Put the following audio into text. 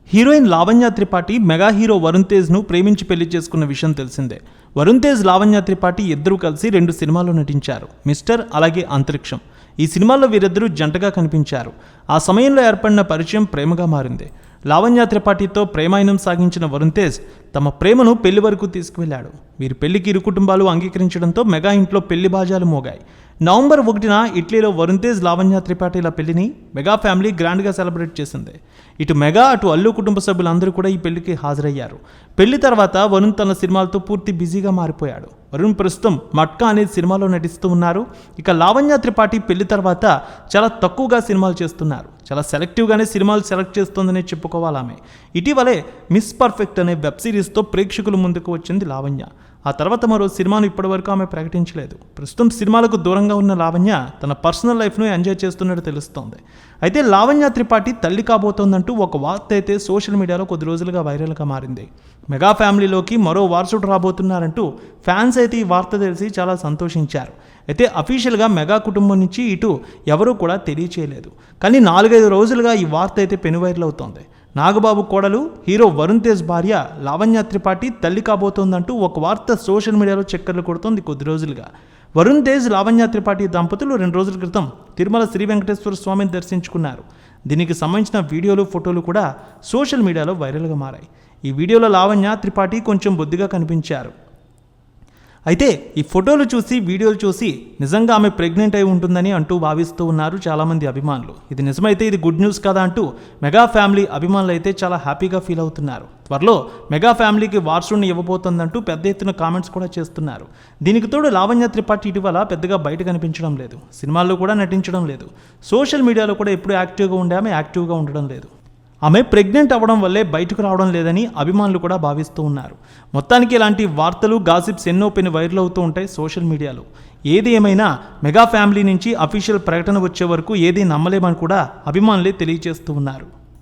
Heroine Lavanya Tripathi mega hero Varun తేజ్ను ప్రేమించి పెళ్లి చేసుకున్న విషయం తెలిసిందే. వరుణ్ తేజ్, లావణ్య త్రిపాఠి ఇద్దరూ కలిసి 2 సినిమాల్లో నటించారు. మిస్టర్ అలాగే అంతరిక్షం. ఈ సినిమాల్లో వీరిద్దరూ జంటగా కనిపించారు. ఆ సమయంలో ఏర్పడిన పరిచయం ప్రేమగా మారింది. లావణ్య త్రిపాఠితో ప్రేమాయణం సాగించిన వరుణ్ తేజ్ తమ ప్రేమను పెళ్లి వరకు తీసుకువెళ్లాడు. వీరి పెళ్లికి ఇరు కుటుంబాలు అంగీకరించడంతో మెగా ఇంట్లో పెళ్లి బాజాలు మోగాయి. నవంబర్ 1న ఇటలీలో వరుణ్ తేజ్, లావణ్య త్రిపాఠిల పెళ్లిని మెగా ఫ్యామిలీ గ్రాండ్గా సెలబ్రేట్ చేసింది. ఇటు మెగా అటు అల్లు కుటుంబ సభ్యులందరూ కూడా ఈ పెళ్లికి హాజరయ్యారు. పెళ్లి తర్వాత వరుణ్ తన సినిమాలతో పూర్తి బిజీగా మారిపోయాడు. వరుణ్ ప్రస్తుతం మట్కా అనే సినిమాలో నటిస్తూ ఉన్నారు. ఇక లావణ్య త్రిపాఠి పెళ్లి తర్వాత చాలా తక్కువగా సినిమాలు చేస్తున్నారు. చాలా సెలెక్టివ్గానే సినిమాలు సెలెక్ట్ చేస్తుందనే చెప్పుకోవాలి ఆమె. ఇటీవలే మిస్ పర్ఫెక్ట్ అనే వెబ్ సిరీస్తో ప్రేక్షకుల ముందుకు వచ్చింది లావణ్య. ఆ తర్వాత మరో సినిమాను ఇప్పటివరకు ఆమె ప్రకటించలేదు. ప్రస్తుతం సినిమాలకు దూరంగా ఉన్న లావణ్య తన పర్సనల్ లైఫ్ను ఎంజాయ్ చేస్తున్నట్టు తెలుస్తోంది. అయితే లావణ్య త్రిపాఠి తల్లి కాబోతోందంటూ ఒక వార్త అయితే సోషల్ మీడియాలో కొద్ది రోజులుగా వైరల్గా మారింది. మెగా ఫ్యామిలీలోకి మరో వారసుడు రాబోతున్నారంటూ ఫ్యాన్స్ అయితే ఈ వార్త తెలిసి చాలా సంతోషించారు. అయితే అఫీషియల్గా మెగా కుటుంబం నుంచి ఇటు ఎవరూ కూడా తెలియచేయలేదు. కానీ 4-5 రోజులుగా ఈ వార్త అయితే పెనువైరల్ అవుతోంది. నాగబాబు కోడలు హీరో వరుణ్ తేజ్ భార్య లావణ్య త్రిపాఠి తల్లి కాబోతోందంటూ ఒక వార్త సోషల్ మీడియాలో చక్కర్లు కొడుతోంది కొద్ది రోజులుగా. వరుణ్ తేజ్, లావణ్య త్రిపాఠి దంపతులు 2 రోజుల క్రితం తిరుమల శ్రీ వెంకటేశ్వర స్వామిని దర్శించుకున్నారు. దీనికి సంబంధించిన వీడియోలు, ఫోటోలు కూడా సోషల్ మీడియాలో వైరల్గా మారాయి. ఈ వీడియోలో లావణ్య త్రిపాఠి కొంచెం బొద్దుగా కనిపించారు. అయితే ఈ ఫోటోలు చూసి, వీడియోలు చూసి నిజంగా ఆమె ప్రెగ్నెంట్ అయి ఉంటుందని అంటూ భావిస్తూ ఉన్నారు చాలామంది అభిమానులు. ఇది నిజమైతే ఇది గుడ్ న్యూస్ కదా అంటూ మెగా ఫ్యామిలీ అభిమానులు అయితే చాలా హ్యాపీగా ఫీల్ అవుతున్నారు. త్వరలో మెగా ఫ్యామిలీకి వారసుడిని ఇవ్వబోతోందంటూ పెద్ద ఎత్తున కామెంట్స్ కూడా చేస్తున్నారు. దీనికి తోడు లావణ్య త్రిపాఠి ఇటీవల పెద్దగా బయట కనిపించడం లేదు. సినిమాల్లో కూడా నటించడం లేదు. సోషల్ మీడియాలో కూడా ఎప్పుడు యాక్టివ్గా ఉండే ఆమె యాక్టివ్గా ఉండడం లేదు. ఆమె ప్రెగ్నెంట్ అవ్వడం వల్లే బయటకు రావడం లేదని అభిమానులు కూడా భావిస్తూ ఉన్నారు. మొత్తానికి ఇలాంటి వార్తలు, గాసిప్స్ ఎన్నో వైరల్ అవుతూ ఉంటాయి సోషల్ మీడియాలో. ఏది ఏమైనా మెగా ఫ్యామిలీ నుంచి అఫీషియల్ ప్రకటన వచ్చే వరకు ఏది నమ్మలేమని కూడా అభిమానులే తెలియజేస్తూ ఉన్నారు.